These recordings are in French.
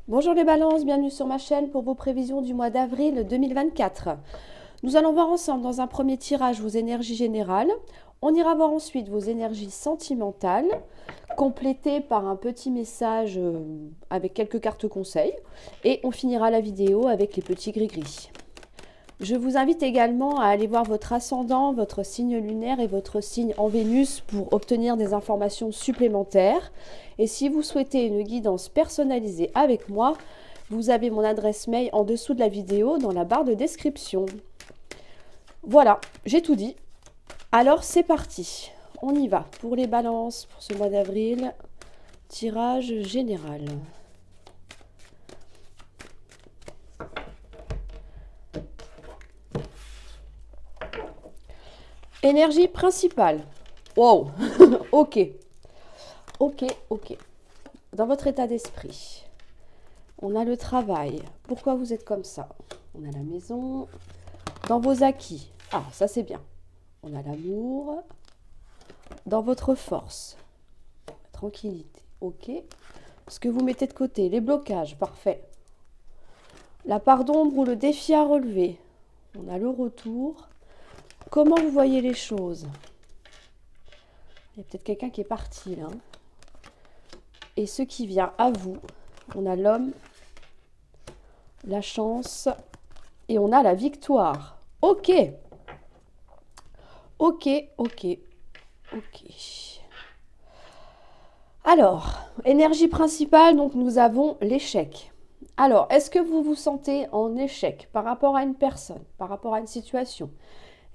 Bonjour les balances, bienvenue sur ma chaîne pour vos prévisions du mois d'avril 2024. Nous allons voir ensemble dans un premier tirage vos énergies générales. On ira voir ensuite vos énergies sentimentales, complétées par un petit message avec quelques cartes conseils. Et on finira la vidéo avec les petits gris-gris. Je vous invite également à aller voir votre ascendant, votre signe lunaire et votre signe en Vénus pour obtenir des informations supplémentaires. Et si vous souhaitez une guidance personnalisée avec moi, vous avez mon adresse mail en dessous de la vidéo dans la barre de description. Voilà, j'ai tout dit. Alors c'est parti, on y va pour les balances pour ce mois d'avril. Tirage général. Énergie principale. Wow, ok. Ok. Dans votre état d'esprit, on a le travail. Pourquoi vous êtes comme ça? On a la maison. Dans vos acquis. Ah, ça c'est bien. On a l'amour. Dans votre force. Tranquillité. Ok. Ce que vous mettez de côté. Les blocages. Parfait. La part d'ombre ou le défi à relever. On a le retour. Comment vous voyez les choses? Il y a peut-être quelqu'un qui est parti là. Et ce qui vient à vous. On a l'homme, la chance et on a la victoire. Ok. Alors, énergie principale, donc nous avons l'échec. Alors, est-ce que vous vous sentez en échec par rapport à une personne, par rapport à une situation?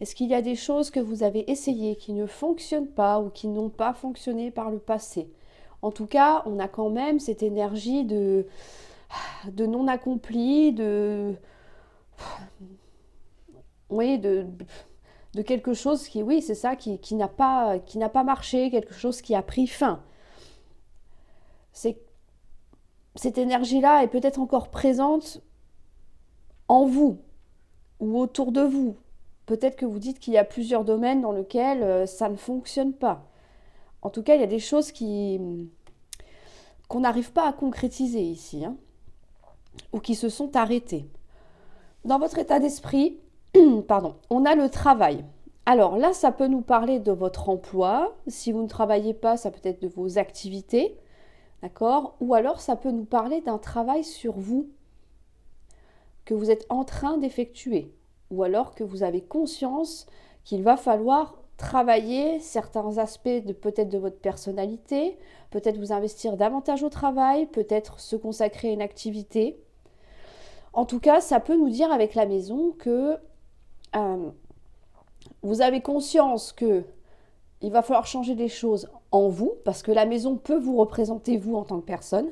Est-ce qu'il y a des choses que vous avez essayées qui ne fonctionnent pas ou qui n'ont pas fonctionné par le passé? En tout cas, on a quand même cette énergie de non accompli, oui, de quelque chose qui, oui, c'est ça, qui n'a pas marché, quelque chose qui a pris fin. Cette énergie-là est peut-être encore présente en vous ou autour de vous. Peut-être que vous dites qu'il y a plusieurs domaines dans lesquels ça ne fonctionne pas. En tout cas, il y a des choses qu'on n'arrive pas à concrétiser ici, hein, ou qui se sont arrêtées. Dans votre état d'esprit, pardon, on a le travail. Alors là, ça peut nous parler de votre emploi. Si vous ne travaillez pas, ça peut être de vos activités. D'accord? Ou alors, ça peut nous parler d'un travail sur vous que vous êtes en train d'effectuer. Ou alors que vous avez conscience qu'il va falloir travailler certains aspects peut-être de votre personnalité, peut-être vous investir davantage au travail, peut-être se consacrer à une activité. En tout cas, ça peut nous dire avec la maison que vous avez conscience que il va falloir changer des choses en vous, parce que la maison peut vous représenter vous en tant que personne.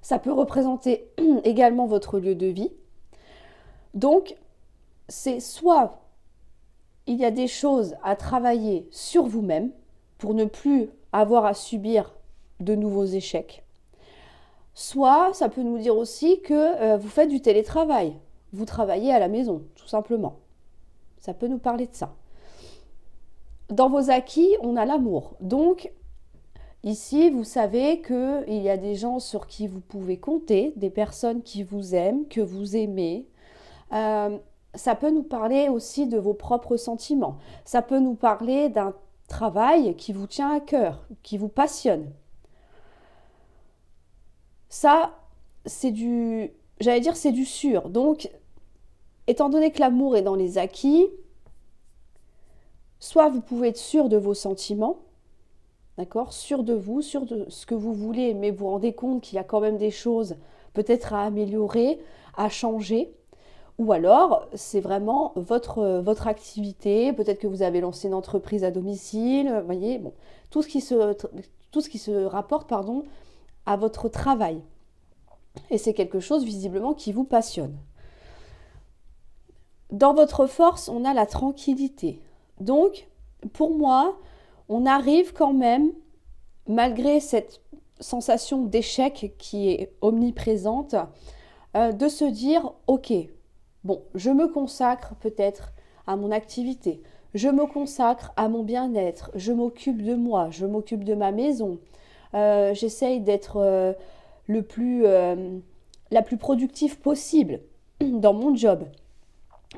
Ça peut représenter également votre lieu de vie. Donc, c'est soit il y a des choses à travailler sur vous-même pour ne plus avoir à subir de nouveaux échecs. Soit ça peut nous dire aussi que vous faites du télétravail. Vous travaillez à la maison, tout simplement. Ça peut nous parler de ça. Dans vos acquis, on a l'amour. Donc, ici, vous savez qu'il y a des gens sur qui vous pouvez compter, des personnes qui vous aiment, que vous aimez. Ça peut nous parler aussi de vos propres sentiments. Ça peut nous parler d'un travail qui vous tient à cœur, qui vous passionne. Ça, c'est du, j'allais dire, c'est du sûr. Donc, étant donné que l'amour est dans les acquis, soit vous pouvez être sûr de vos sentiments, d'accord, sûr de vous, sûr de ce que vous voulez, mais vous vous rendez compte qu'il y a quand même des choses peut-être à améliorer, à changer. Ou alors, c'est vraiment votre activité, peut-être que vous avez lancé une entreprise à domicile, vous voyez, bon, tout ce qui se rapporte, pardon, à votre travail. Et c'est quelque chose visiblement qui vous passionne. Dans votre force, on a la tranquillité. Donc, pour moi, on arrive quand même, malgré cette sensation d'échec qui est omniprésente, de se dire, ok, bon, je me consacre peut-être à mon activité, je me consacre à mon bien-être, je m'occupe de moi, je m'occupe de ma maison, j'essaye d'être le plus la plus productive possible dans mon job.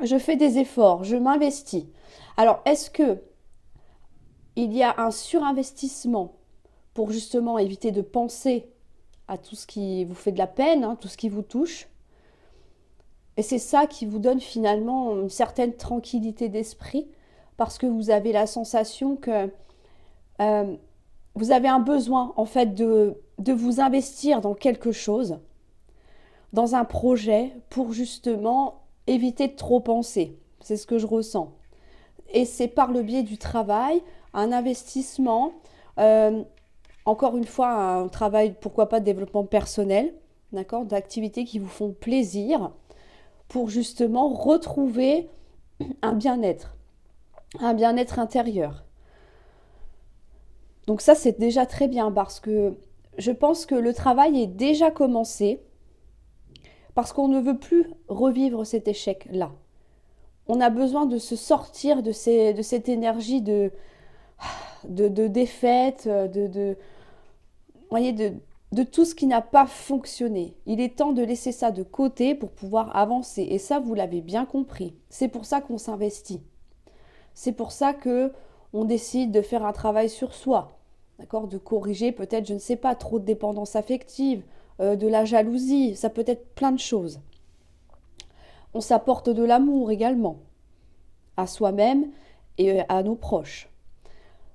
Je fais des efforts, je m'investis. Alors, est-ce que il y a un surinvestissement pour justement éviter de penser à tout ce qui vous fait de la peine, hein, tout ce qui vous touche? Et c'est ça qui vous donne finalement une certaine tranquillité d'esprit parce que vous avez la sensation que euh, vous avez un besoin en fait de vous investir dans quelque chose, dans un projet pour justement éviter de trop penser. C'est ce que je ressens. Et c'est par le biais du travail, un investissement, euh, encore une fois, un travail, pourquoi pas de développement personnel, d'accord, d'activités qui vous font plaisir pour justement retrouver un bien-être intérieur. Donc ça, c'est déjà très bien parce que je pense que le travail est déjà commencé parce qu'on ne veut plus revivre cet échec-là. On a besoin de se sortir de cette énergie de défaite, voyez, de tout ce qui n'a pas fonctionné. Il est temps de laisser ça de côté pour pouvoir avancer. Et ça, vous l'avez bien compris. C'est pour ça qu'on s'investit. C'est pour ça que on décide de faire un travail sur soi, d'accord, de corriger peut-être, je ne sais pas, trop de dépendance affective, de la jalousie, ça peut être plein de choses. On s'apporte de l'amour également, à soi-même et à nos proches.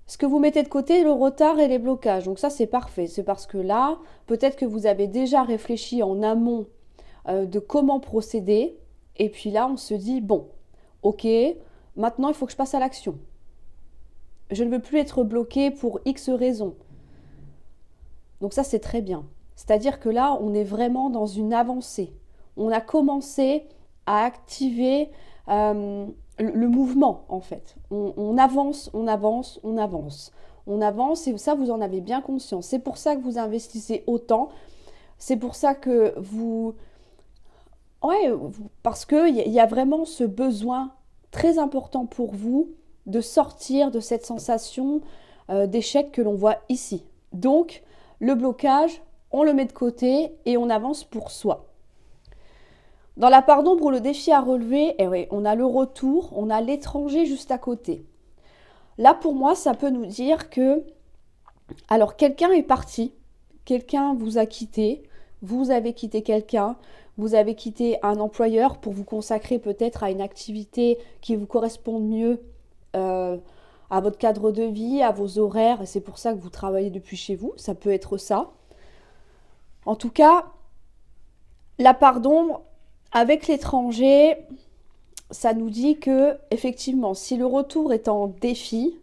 Ce que vous mettez de côté, le retard et les blocages. Donc ça, c'est parfait. C'est parce que là, peut-être que vous avez déjà réfléchi en amont de comment procéder. Et puis là, on se dit, bon, ok, maintenant, il faut que je passe à l'action. Je ne veux plus être bloqué pour X raisons. Donc ça, c'est très bien. C'est-à-dire que là, on est vraiment dans une avancée. On a commencé à activer le mouvement, en fait. On avance, on avance, on avance. On avance et ça, vous en avez bien conscience. C'est pour ça que vous investissez autant. C'est pour ça que vous... Ouais, parce qu'il y a vraiment ce besoin très important pour vous de sortir de cette sensation d'échec que l'on voit ici. Donc, le blocage, on le met de côté et on avance pour soi. Dans la part d'ombre ou le défi à relever, eh oui, on a le retour, on a l'étranger juste à côté. Là, pour moi, ça peut nous dire que, alors, quelqu'un est parti, quelqu'un vous a quitté, vous avez quitté quelqu'un, vous avez quitté un employeur pour vous consacrer peut-être à une activité qui vous correspond mieux à votre cadre de vie, à vos horaires, et c'est pour ça que vous travaillez depuis chez vous, ça peut être ça. En tout cas, la part d'ombre, avec l'étranger, ça nous dit que, effectivement, si le retour est en défi,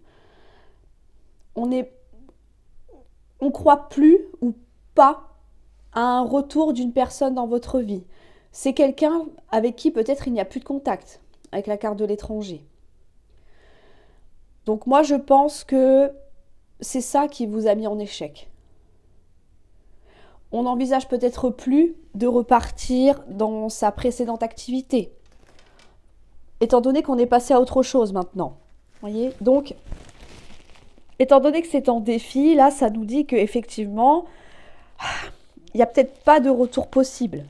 on croit plus ou pas à un retour d'une personne dans votre vie. C'est quelqu'un avec qui peut-être il n'y a plus de contact avec la carte de l'étranger. Donc moi, je pense que c'est ça qui vous a mis en échec. On n'envisage peut-être plus de repartir dans sa précédente activité, étant donné qu'on est passé à autre chose maintenant. Voyez ? Donc, étant donné que c'est en défi, là, ça nous dit qu'effectivement, il n'y a peut-être pas de retour possible.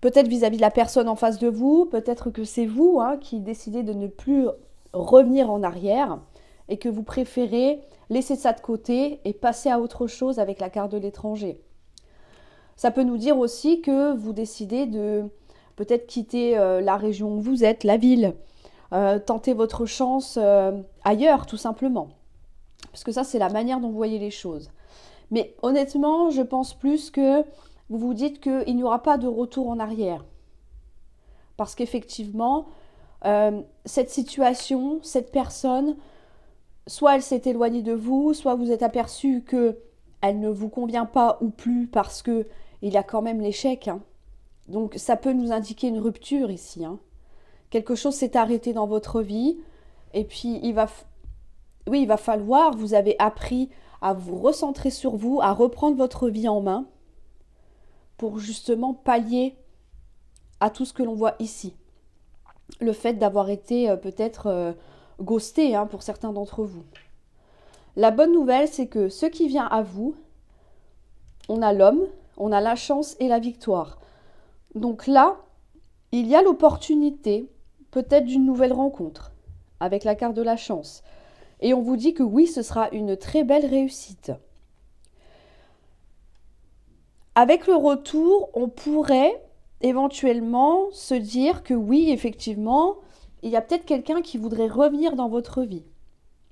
Peut-être vis-à-vis de la personne en face de vous, peut-être que c'est vous qui décidez de ne plus revenir en arrière et que vous préférez laisser ça de côté et passer à autre chose avec la carte de l'étranger. Ça peut nous dire aussi que vous décidez de peut-être quitter la région où vous êtes, la ville, tenter votre chance ailleurs tout simplement. Parce que ça, c'est la manière dont vous voyez les choses. Mais honnêtement, je pense plus que vous vous dites qu'il n'y aura pas de retour en arrière. Parce qu'effectivement, cette situation, cette personne, soit elle s'est éloignée de vous, soit vous êtes aperçu qu'elle ne vous convient pas ou plus parce qu'il y a quand même l'échec. Donc ça peut nous indiquer une rupture ici. Quelque chose s'est arrêté dans votre vie et puis il va falloir, vous avez appris à vous recentrer sur vous, à reprendre votre vie en main pour justement pallier à tout ce que l'on voit ici. Le fait d'avoir été peut-être ghosté pour certains d'entre vous. La bonne nouvelle, c'est que ce qui vient à vous, on a l'homme, on a la chance et la victoire. Donc là, il y a l'opportunité peut-être d'une nouvelle rencontre avec la carte de la chance. Et on vous dit que oui, ce sera une très belle réussite. Avec le retour, on pourrait éventuellement se dire que oui, effectivement, il y a peut-être quelqu'un qui voudrait revenir dans votre vie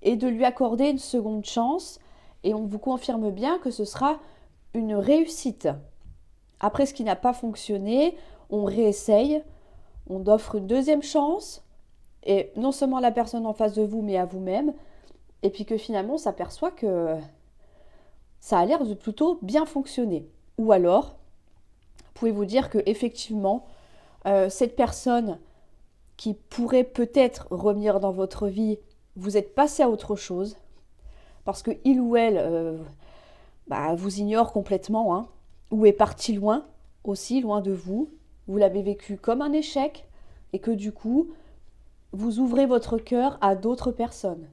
et de lui accorder une seconde chance. Et on vous confirme bien que ce sera une réussite. Après ce qui n'a pas fonctionné, on réessaye, on offre une deuxième chance, et non seulement à la personne en face de vous, mais à vous-même, et puis que finalement on s'aperçoit que ça a l'air de plutôt bien fonctionner. Ou alors, pouvez-vous dire que effectivement, cette personne qui pourrait peut-être revenir dans votre vie, vous êtes passé à autre chose, parce que il ou elle vous ignore complètement, hein, ou est parti loin, aussi loin de vous, vous l'avez vécu comme un échec, et que du coup, vous ouvrez votre cœur à d'autres personnes.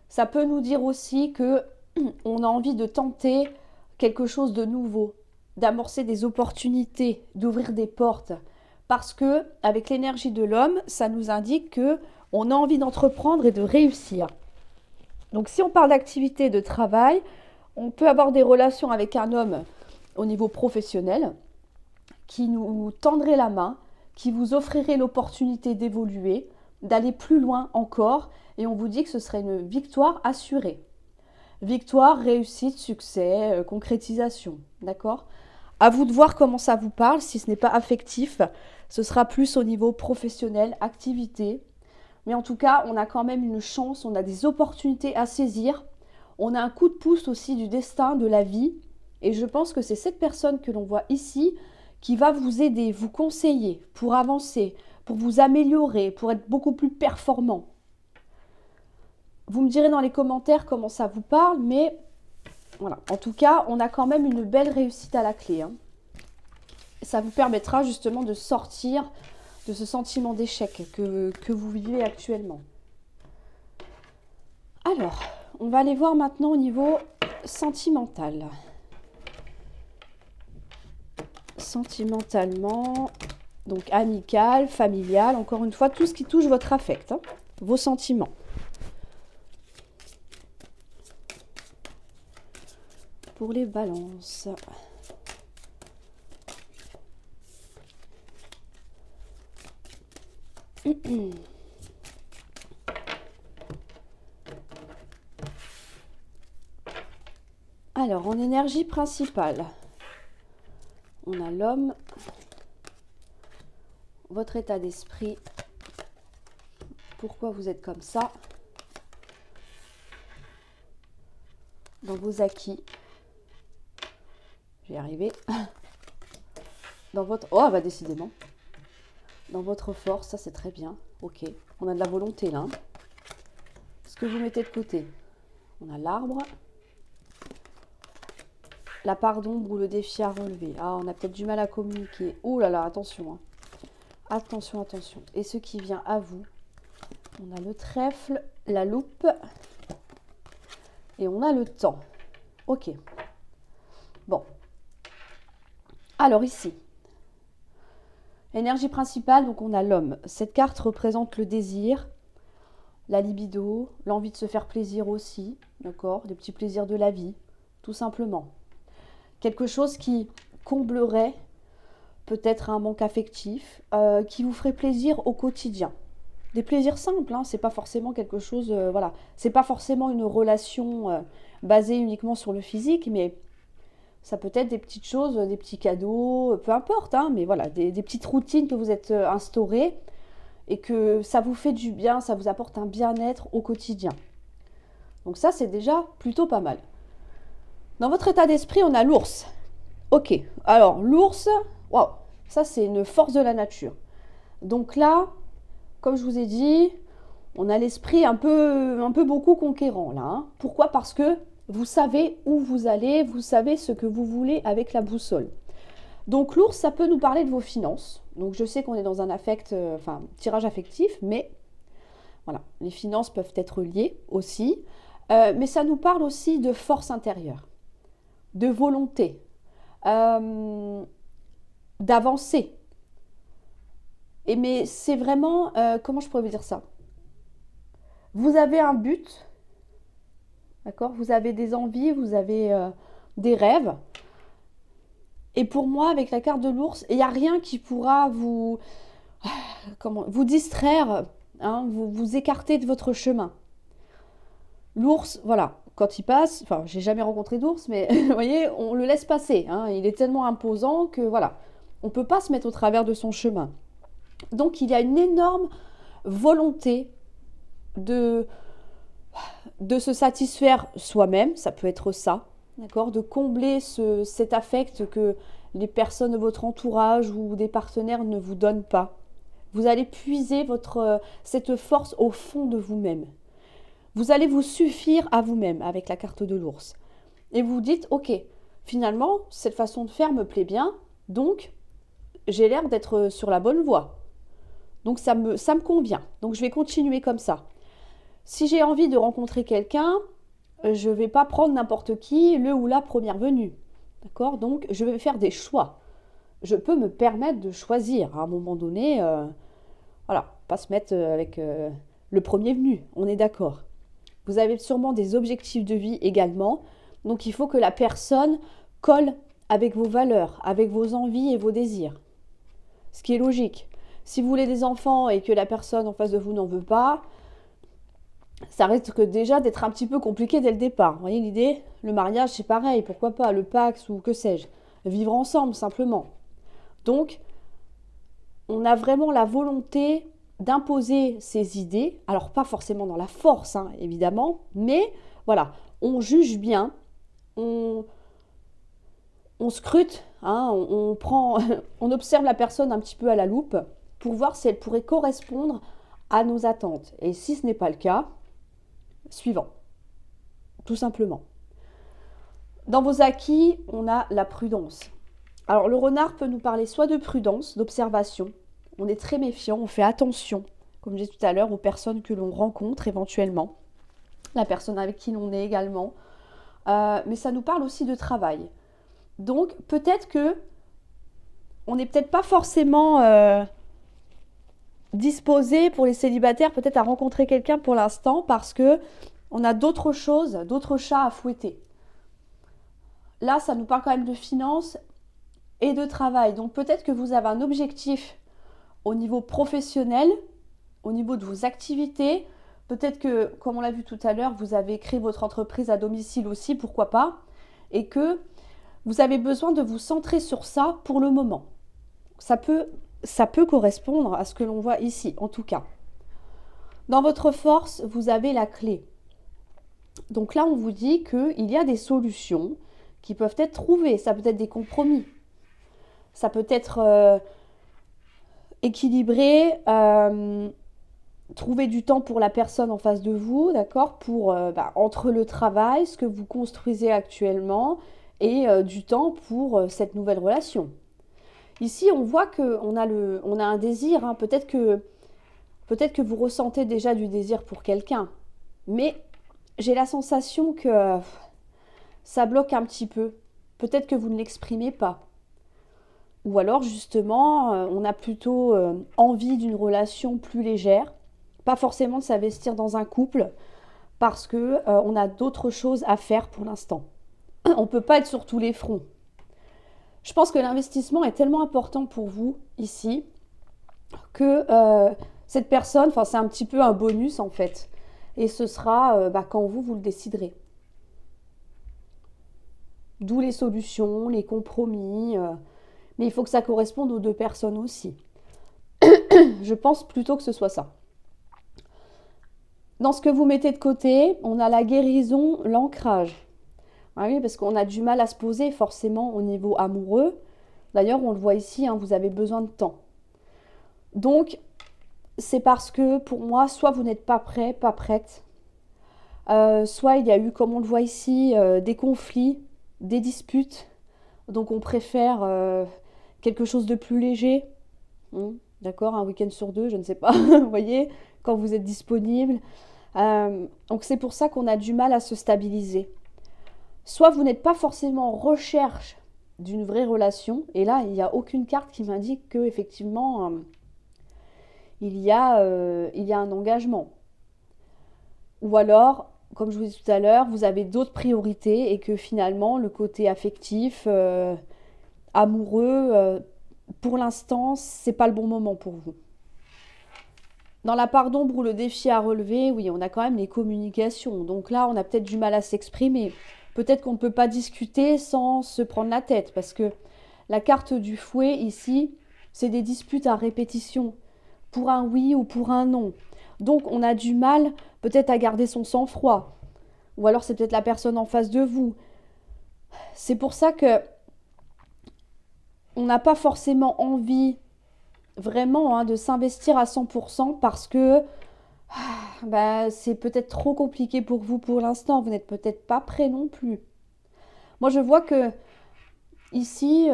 Ça peut nous dire aussi que on a envie de tenter quelque chose de nouveau, d'amorcer des opportunités, d'ouvrir des portes. Parce que, avec l'énergie de l'homme, ça nous indique que on a envie d'entreprendre et de réussir. Donc, si on parle d'activité de travail, on peut avoir des relations avec un homme au niveau professionnel qui nous tendrait la main, qui vous offrirait l'opportunité d'évoluer, d'aller plus loin encore, et on vous dit que ce serait une victoire assurée. Victoire, réussite, succès, concrétisation, d'accord? À vous de voir comment ça vous parle. Si ce n'est pas affectif, ce sera plus au niveau professionnel, activité. Mais en tout cas, on a quand même une chance, on a des opportunités à saisir. On a un coup de pouce aussi du destin, de la vie. Et je pense que c'est cette personne que l'on voit ici qui va vous aider, vous conseiller pour avancer, pour vous améliorer, pour être beaucoup plus performant. Vous me direz dans les commentaires comment ça vous parle, mais voilà. En tout cas, on a quand même une belle réussite à la clé, hein. Ça vous permettra justement de sortir de ce sentiment d'échec que vous vivez actuellement. Alors, on va aller voir maintenant au niveau sentimental. Sentimentalement, donc amical, familial, encore une fois, tout ce qui touche votre affect, hein, vos sentiments. Pour les balances. Alors, en énergie principale, on a l'homme, votre état d'esprit, pourquoi vous êtes comme ça, dans vos acquis, je vais y arriver, dans votre... Oh, bah décidément, dans votre force, ça c'est très bien, ok, on a de la volonté là, ce que vous mettez de côté, on a l'arbre, la part d'ombre ou le défi à relever. Ah, on a peut-être du mal à communiquer. Oh là là, attention, hein. Attention, attention. Et ce qui vient à vous, on a le trèfle, la loupe et on a le temps. Ok. Bon. Alors ici, énergie principale, donc on a l'homme. Cette carte représente le désir, la libido, l'envie de se faire plaisir aussi, d'accord? Des petits plaisirs de la vie, tout simplement. Quelque chose qui comblerait peut-être un manque affectif, qui vous ferait plaisir au quotidien. Des plaisirs simples, hein, c'est pas forcément quelque chose, voilà, c'est pas forcément une relation basée uniquement sur le physique, mais ça peut être des petites choses, des petits cadeaux, peu importe, hein, mais voilà, des petites routines que vous êtes instaurées et que ça vous fait du bien, ça vous apporte un bien-être au quotidien. Donc ça, c'est déjà plutôt pas mal. Dans votre état d'esprit, on a l'ours. Ok, alors l'ours, waouh, ça c'est une force de la nature. Donc là, comme je vous ai dit, on a l'esprit un peu beaucoup conquérant là, hein. Pourquoi? Parce que vous savez où vous allez, vous savez ce que vous voulez avec la boussole. Donc l'ours, ça peut nous parler de vos finances. Donc je sais qu'on est dans un affect, tirage affectif, mais voilà, les finances peuvent être liées aussi. Mais ça nous parle aussi de force intérieure, de volonté, d'avancer. mais c'est vraiment, comment je pourrais vous dire ça? Vous avez un but, d'accord? Vous avez des envies, vous avez des rêves. Et pour moi, avec la carte de l'ours, il n'y a rien qui pourra vous distraire, hein, vous écarter de votre chemin. L'ours, voilà, quand il passe, enfin, j'ai jamais rencontré d'ours, mais vous voyez, on le laisse passer, hein, il est tellement imposant que voilà, on ne peut pas se mettre au travers de son chemin. Donc, il y a une énorme volonté de, de se satisfaire soi-même, ça peut être ça, d'accord, de combler cet affect que les personnes de votre entourage ou des partenaires ne vous donnent pas. Vous allez puiser cette force au fond de vous-même. Vous allez vous suffire à vous-même avec la carte de l'ours. Et vous dites, ok, finalement, cette façon de faire me plaît bien, donc j'ai l'air d'être sur la bonne voie. Donc ça me convient. Donc je vais continuer comme ça. Si j'ai envie de rencontrer quelqu'un, je ne vais pas prendre n'importe qui, le ou la première venue. D'accord? Donc je vais faire des choix. Je peux me permettre de choisir à un moment donné. Voilà, pas se mettre avec le premier venu, on est d'accord. Vous avez sûrement des objectifs de vie également. Donc il faut que la personne colle avec vos valeurs, avec vos envies et vos désirs. Ce qui est logique. Si vous voulez des enfants et que la personne en face de vous n'en veut pas, ça risque déjà d'être un petit peu compliqué dès le départ. Vous voyez l'idée? Le mariage, c'est pareil, pourquoi pas, le Pacs ou que sais-je. Vivre ensemble, simplement. Donc, on a vraiment la volonté d'imposer ses idées. Alors, pas forcément dans la force, hein, évidemment, mais voilà, on juge bien, on scrute, hein, on prend, on observe la personne un petit peu à la loupe pour voir si elle pourrait correspondre à nos attentes. Et si ce n'est pas le cas, suivant, tout simplement. Dans vos acquis, on a la prudence. Alors le renard peut nous parler soit de prudence, d'observation. On est très méfiant, on fait attention, comme je disais tout à l'heure, aux personnes que l'on rencontre éventuellement, la personne avec qui l'on est également. Mais ça nous parle aussi de travail. Donc peut-être que on n'est peut-être pas forcément disposé pour les célibataires peut-être à rencontrer quelqu'un pour l'instant parce que on a d'autres choses, d'autres chats à fouetter. Là, ça nous parle quand même de finances et de travail. Donc peut-être que vous avez un objectif au niveau professionnel, au niveau de vos activités. Peut-être que, comme on l'a vu tout à l'heure, vous avez créé votre entreprise à domicile aussi, pourquoi pas. Et que vous avez besoin de vous centrer sur ça pour le moment. Ça peut correspondre à ce que l'on voit ici, en tout cas. Dans votre force, vous avez la clé. Donc là, on vous dit qu'il y a des solutions qui peuvent être trouvées. Ça peut être des compromis. Ça peut être équilibré, trouver du temps pour la personne en face de vous, d'accord, pour entre le travail, ce que vous construisez actuellement, et du temps pour cette nouvelle relation. Ici, on voit qu'on a un désir, hein. Peut-être que vous ressentez déjà du désir pour quelqu'un, mais j'ai la sensation que ça bloque un petit peu. Peut-être que vous ne l'exprimez pas. Ou alors, justement, on a plutôt envie d'une relation plus légère, pas forcément de s'investir dans un couple, parce qu'on a d'autres choses à faire pour l'instant. On ne peut pas être sur tous les fronts. Je pense que l'investissement est tellement important pour vous, ici, que cette personne, c'est un petit peu un bonus, en fait. Et ce sera quand vous le déciderez. D'où les solutions, les compromis. Mais il faut que ça corresponde aux deux personnes aussi. Je pense plutôt que ce soit ça. Dans ce que vous mettez de côté, on a la guérison, l'ancrage. Ah oui, parce qu'on a du mal à se poser forcément au niveau amoureux. D'ailleurs, on le voit ici, hein, vous avez besoin de temps. Donc, c'est parce que pour moi, soit vous n'êtes pas prêt, pas prête, soit il y a eu, comme on le voit ici, des conflits, des disputes. Donc, on préfère quelque chose de plus léger. D'accord, un week-end sur 2, je ne sais pas, vous voyez, quand vous êtes disponible. Donc, c'est pour ça qu'on a du mal à se stabiliser. Soit vous n'êtes pas forcément en recherche d'une vraie relation, et là, il n'y a aucune carte qui m'indique que effectivement, il y a un engagement. Ou alors, comme je vous disais tout à l'heure, vous avez d'autres priorités et que finalement, le côté affectif, amoureux, pour l'instant, c'est pas le bon moment pour vous. Dans la part d'ombre ou le défi à relever, oui, on a quand même les communications. Donc là, on a peut-être du mal à s'exprimer. Peut-être qu'on ne peut pas discuter sans se prendre la tête, parce que la carte du fouet, ici, c'est des disputes à répétition, pour un oui ou pour un non. Donc on a du mal peut-être à garder son sang-froid. Ou alors c'est peut-être la personne en face de vous. C'est pour ça que on n'a pas forcément envie vraiment de s'investir à 100% parce que c'est peut-être trop compliqué pour vous pour l'instant. Vous n'êtes peut-être pas prêt non plus. Moi, je vois que ici,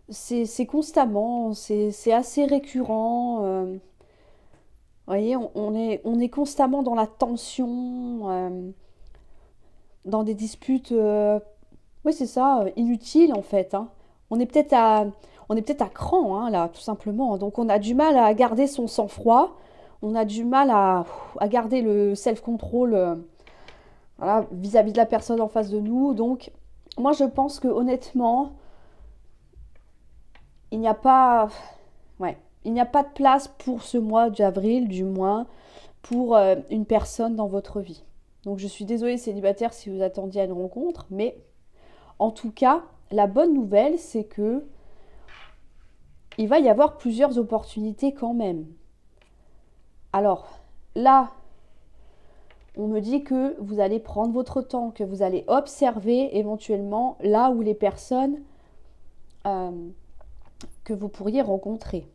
c'est constamment, c'est assez récurrent. Vous voyez, on est constamment dans la tension, dans des disputes, oui, c'est ça, inutiles en fait, hein. On est peut-être à, on est peut-être à cran, hein, là, tout simplement. Donc, on a du mal à garder son sang-froid. On a du mal à garder le self-control, voilà, vis-à-vis de la personne en face de nous. Donc, moi, je pense que honnêtement, il n'y a pas, ouais, il n'y a pas de place pour ce mois d'avril, du moins, pour une personne dans votre vie. Donc, je suis désolée, célibataire, si vous attendiez à une rencontre, mais en tout cas, la bonne nouvelle, c'est que il va y avoir plusieurs opportunités quand même. Alors, là, on me dit que vous allez prendre votre temps, que vous allez observer éventuellement là où les personnes que vous pourriez rencontrer.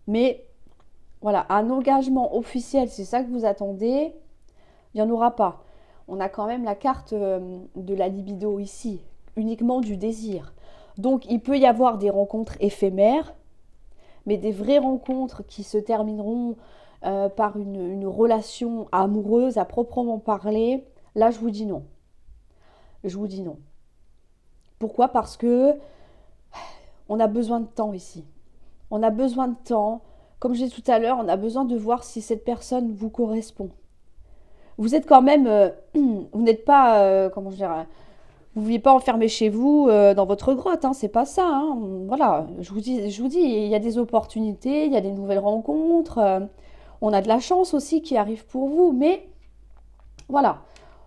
Mais voilà, un engagement officiel, c'est ça que vous attendez, il n'y en aura pas. On a quand même la carte de la libido ici, uniquement du désir. Donc il peut y avoir des rencontres éphémères, mais des vraies rencontres qui se termineront par une relation amoureuse à proprement parler, là je vous dis non. Je vous dis non. Pourquoi? Parce que on a besoin de temps ici. On a besoin de temps. Comme je disais tout à l'heure, on a besoin de voir si cette personne vous correspond. Vous êtes quand même, vous n'êtes pas, comment je dirais, vous ne vivez pas enfermé chez vous dans votre grotte, hein, c'est pas ça. Hein. Voilà, je vous dis, il y a des opportunités, il y a des nouvelles rencontres, on a de la chance aussi qui arrive pour vous, mais voilà,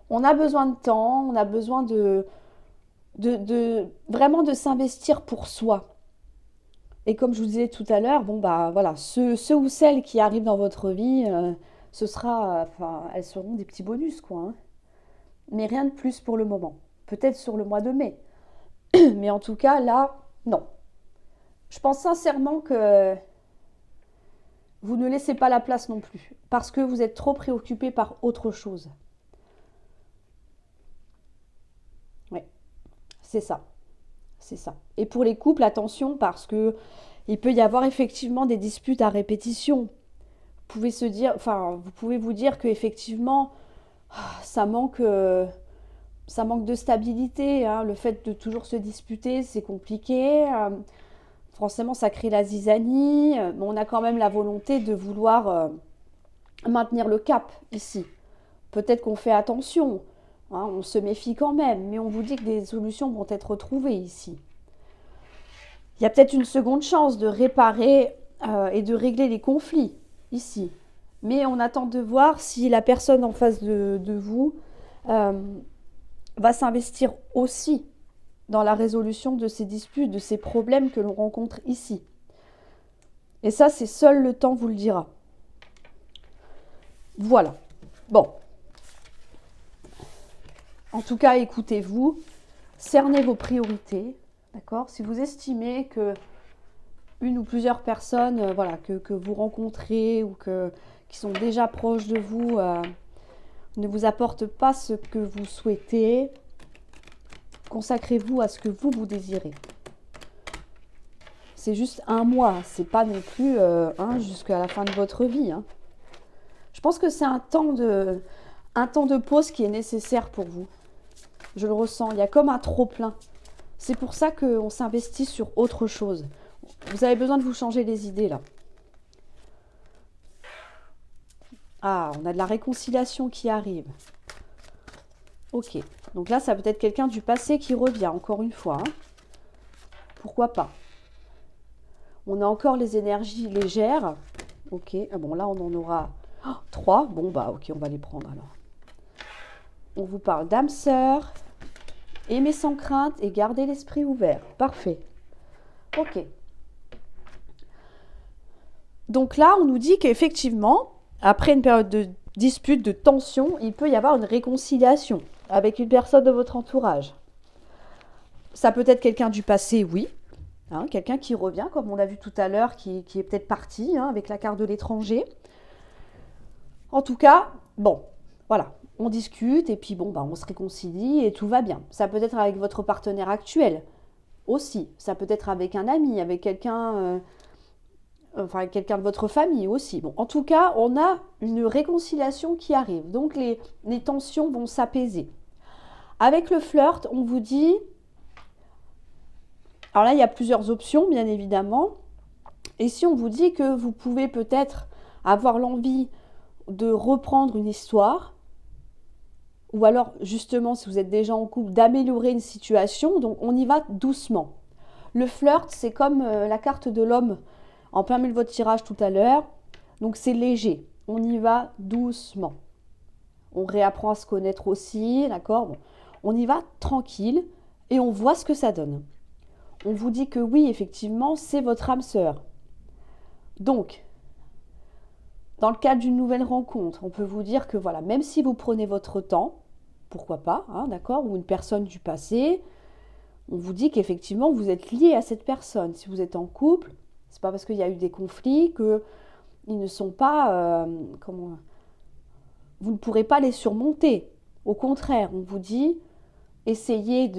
on a besoin de temps, on a besoin de vraiment de s'investir pour soi. Et comme je vous disais tout à l'heure, bon bah voilà, ceux ou celles qui arrivent dans votre vie, ce sera, elles seront des petits bonus quoi. Hein. Mais rien de plus pour le moment. Peut-être sur le mois de mai. Mais en tout cas, là, non. Je pense sincèrement que vous ne laissez pas la place non plus. Parce que vous êtes trop préoccupé par autre chose. Oui, c'est ça. C'est ça. Et pour les couples, attention, parce que il peut y avoir effectivement des disputes à répétition. Vous pouvez vous dire que effectivement, ça manque de stabilité. Hein. Le fait de toujours se disputer, c'est compliqué. Forcément, ça crée la zizanie. Mais on a quand même la volonté de vouloir maintenir le cap ici. Peut-être qu'on fait attention. Hein, on se méfie quand même. Mais on vous dit que des solutions vont être trouvées ici. Il y a peut-être une seconde chance de réparer et de régler les conflits ici. Mais on attend de voir si la personne en face de vous va s'investir aussi dans la résolution de ces disputes, de ces problèmes que l'on rencontre ici. Et ça, c'est seul le temps vous le dira. Voilà. Bon. En tout cas, écoutez-vous, cernez vos priorités, d'accord? Si vous estimez que une ou plusieurs personnes que vous rencontrez ou qui sont déjà proches de vous ne vous apportent pas ce que vous souhaitez, consacrez-vous à ce que vous désirez. C'est juste un mois, c'est pas non plus jusqu'à la fin de votre vie. Hein. Je pense que c'est un temps de pause qui est nécessaire pour vous. Je le ressens, il y a comme un trop-plein. C'est pour ça qu'on s'investit sur autre chose. Vous avez besoin de vous changer les idées là. Ah, on a de la réconciliation qui arrive. Ok. Donc là, ça peut être quelqu'un du passé qui revient, encore une fois. Hein. Pourquoi pas? On a encore les énergies légères. Ok. Ah bon, là, on en aura 3. Bon, bah, ok, on va les prendre alors. On vous parle d'âme sœur, aimer sans crainte et garder l'esprit ouvert. Parfait. Ok. Donc là, on nous dit qu'effectivement, après une période de dispute, de tension, il peut y avoir une réconciliation avec une personne de votre entourage. Ça peut être quelqu'un du passé, oui. Hein, quelqu'un qui revient, comme on a vu tout à l'heure, qui est peut-être parti hein, avec la carte de l'étranger. En tout cas, bon, voilà, on discute et puis bon, bah, on se réconcilie et tout va bien. Ça peut être avec votre partenaire actuel aussi. Ça peut être avec un ami, avec quelqu'un enfin quelqu'un de votre famille aussi. Bon, en tout cas, on a une réconciliation qui arrive. Donc les tensions vont s'apaiser. Avec le flirt, on vous dit... Alors là, il y a plusieurs options, bien évidemment. Et si on vous dit que vous pouvez peut-être avoir l'envie de reprendre une histoire, ou alors justement, si vous êtes déjà en couple, d'améliorer une situation, donc on y va doucement. Le flirt, c'est comme la carte de l'homme en plein milieu de votre tirage tout à l'heure. Donc c'est léger, on y va doucement. On réapprend à se connaître aussi, d'accord bon. On y va tranquille et on voit ce que ça donne. On vous dit que oui, effectivement, c'est votre âme sœur. Donc, dans le cadre d'une nouvelle rencontre, on peut vous dire que voilà, même si vous prenez votre temps, pourquoi pas, hein, d'accord, ou une personne du passé, on vous dit qu'effectivement, vous êtes lié à cette personne. Si vous êtes en couple, c'est pas parce qu'il y a eu des conflits que ils ne sont pas... vous ne pourrez pas les surmonter. Au contraire, on vous dit, essayez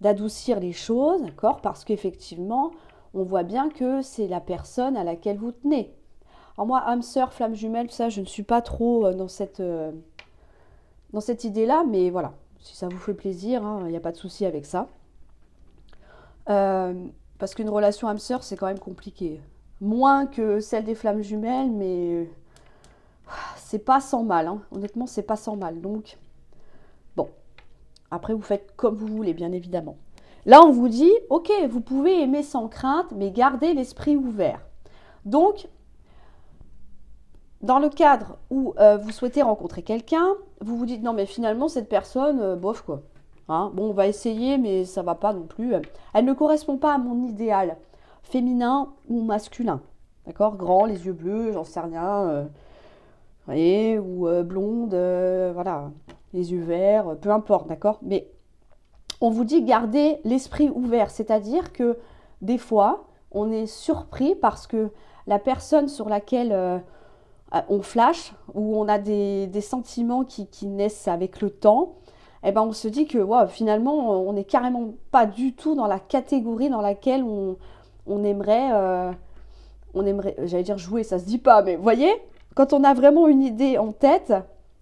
d'adoucir les choses, d'accord? Parce qu'effectivement, on voit bien que c'est la personne à laquelle vous tenez. Alors moi, âme sœur, flamme jumelle, ça, je ne suis pas trop dans cette idée-là, mais voilà, si ça vous fait plaisir, il n'y a pas de souci avec ça. Parce qu'une relation âme sœur, c'est quand même compliqué. Moins que celle des flammes jumelles, mais c'est pas sans mal. Hein. Honnêtement, c'est pas sans mal. Donc, bon. Après, vous faites comme vous voulez, bien évidemment. Là, on vous dit, ok, vous pouvez aimer sans crainte, mais gardez l'esprit ouvert. Donc, dans le cadre où vous souhaitez rencontrer quelqu'un, vous vous dites, non, mais finalement, cette personne, bof, quoi. Hein, bon, on va essayer, mais ça va pas non plus. Elle ne correspond pas à mon idéal, féminin ou masculin. D'accord? Grand, les yeux bleus, j'en sais rien. Vous voyez, ou blonde, voilà, les yeux verts, peu importe, d'accord? Mais on vous dit garder l'esprit ouvert, c'est-à-dire que des fois, on est surpris parce que la personne sur laquelle on flash, ou on a des sentiments qui naissent avec le temps, eh ben on se dit que wow, finalement, on n'est carrément pas du tout dans la catégorie dans laquelle on aimerait, j'allais dire jouer, ça se dit pas, mais vous voyez, quand on a vraiment une idée en tête,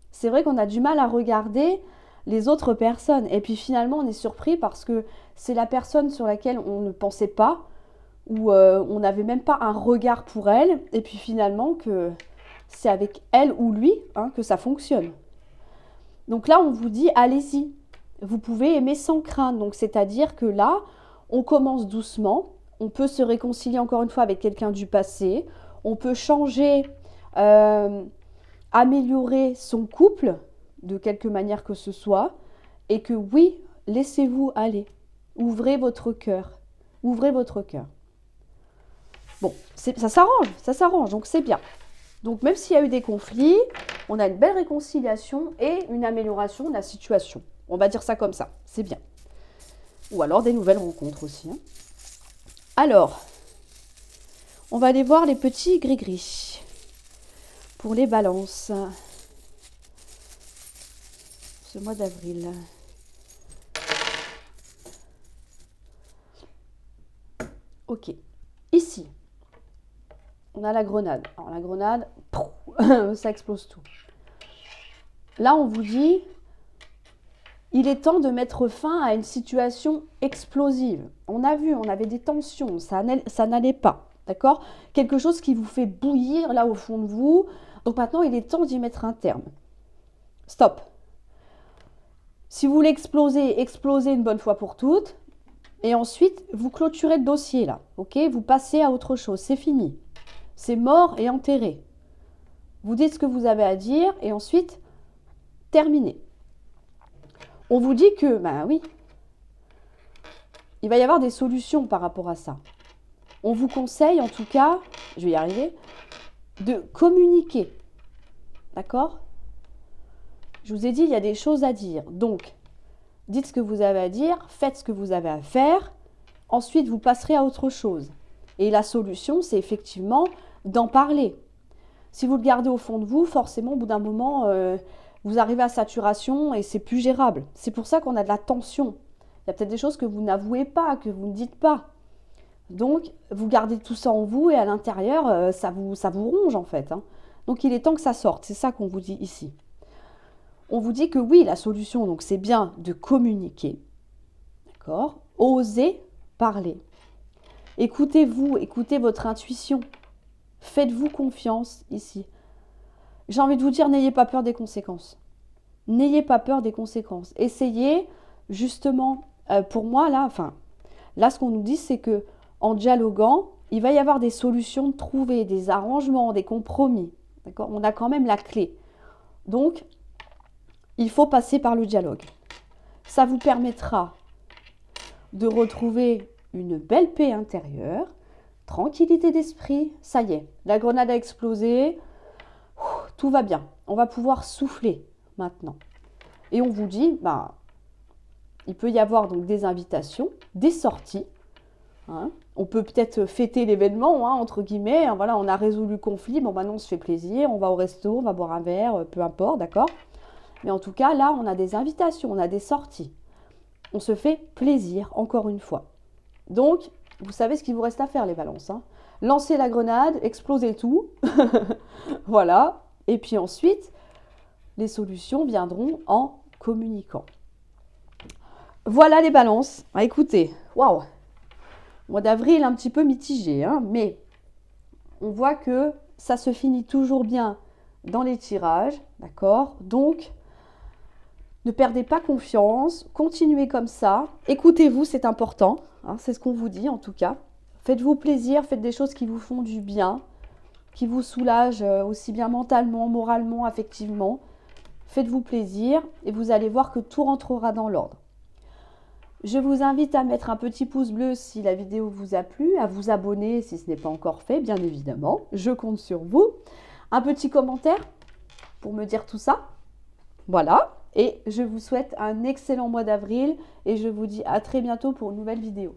c'est vrai qu'on a du mal à regarder les autres personnes. Et puis finalement, on est surpris parce que c'est la personne sur laquelle on ne pensait pas, ou on n'avait même pas un regard pour elle, et puis finalement que c'est avec elle ou lui hein, que ça fonctionne. Donc là, on vous dit, allez-y, vous pouvez aimer sans crainte. Donc c'est-à-dire que là, on commence doucement, on peut se réconcilier encore une fois avec quelqu'un du passé, on peut changer, améliorer son couple de quelque manière que ce soit, et que oui, laissez-vous aller, ouvrez votre cœur, ouvrez votre cœur. Bon, ça s'arrange, donc c'est bien. Donc même s'il y a eu des conflits, on a une belle réconciliation et une amélioration de la situation. On va dire ça comme ça, c'est bien. Ou alors des nouvelles rencontres aussi. Hein. Alors, on va aller voir les petits gris-gris pour les balances. Ce mois d'avril. Ok, ici, on a la grenade. Alors la grenade, ça explose tout. Là, on vous dit, il est temps de mettre fin à une situation explosive. On a vu, on avait des tensions, ça n'allait pas, d'accord? Quelque chose qui vous fait bouillir là au fond de vous, Donc maintenant, il est temps d'y mettre un terme. Stop. Si vous voulez exploser, explosez une bonne fois pour toutes. Et ensuite, vous clôturez le dossier là. Ok? Vous passez à autre chose. C'est fini. C'est mort et enterré. Vous dites ce que vous avez à dire et ensuite, terminez. On vous dit que, ben oui, il va y avoir des solutions par rapport à ça. On vous conseille, en tout cas, je vais y arriver, de communiquer. D'accord? Je vous ai dit, il y a des choses à dire. Donc, dites ce que vous avez à dire, faites ce que vous avez à faire. Ensuite, vous passerez à autre chose. Et la solution, c'est effectivement d'en parler. Si vous le gardez au fond de vous, forcément, au bout d'un moment, vous arrivez à saturation et c'est plus gérable. C'est pour ça qu'on a de la tension. Il y a peut-être des choses que vous n'avouez pas, que vous ne dites pas. Donc, vous gardez tout ça en vous et à l'intérieur, ça vous ronge en fait. Hein. Donc, il est temps que ça sorte. C'est ça qu'on vous dit ici. On vous dit que oui, la solution, donc c'est bien de communiquer. D'accord? Osez parler. Écoutez-vous, écoutez votre intuition. Faites-vous confiance ici. J'ai envie de vous dire, n'ayez pas peur des conséquences. N'ayez pas peur des conséquences. Essayez, justement, pour moi, là, ce qu'on nous dit, c'est que en dialoguant, il va y avoir des solutions de trouver, des arrangements, des compromis. D'accord? On a quand même la clé. Donc, il faut passer par le dialogue. Ça vous permettra de retrouver une belle paix intérieure, tranquillité d'esprit. Ça y est, la grenade a explosé. Tout va bien. On va pouvoir souffler maintenant. Et on vous dit, il peut y avoir donc des invitations, des sorties. Hein. On peut peut-être fêter l'événement, hein, entre guillemets. Voilà, on a résolu le conflit. Bon, maintenant, on se fait plaisir. On va au resto, on va boire un verre, peu importe, d'accord? Mais en tout cas, là, on a des invitations, on a des sorties. On se fait plaisir, encore une fois. Donc, vous savez ce qu'il vous reste à faire, les balances. Hein. Lancez la grenade, explosez tout. Voilà. Et puis ensuite, les solutions viendront en communiquant. Voilà les balances. Écoutez, waouh. Mois d'avril un petit peu mitigé, hein, mais on voit que ça se finit toujours bien dans les tirages, d'accord? Donc, ne perdez pas confiance, continuez comme ça, écoutez-vous, c'est important, hein, c'est ce qu'on vous dit en tout cas. Faites-vous plaisir, faites des choses qui vous font du bien, qui vous soulagent aussi bien mentalement, moralement, affectivement. Faites-vous plaisir et vous allez voir que tout rentrera dans l'ordre. Je vous invite à mettre un petit pouce bleu si la vidéo vous a plu, à vous abonner si ce n'est pas encore fait, bien évidemment. Je compte sur vous. Un petit commentaire pour me dire tout ça. Voilà. Et je vous souhaite un excellent mois d'avril et je vous dis à très bientôt pour une nouvelle vidéo.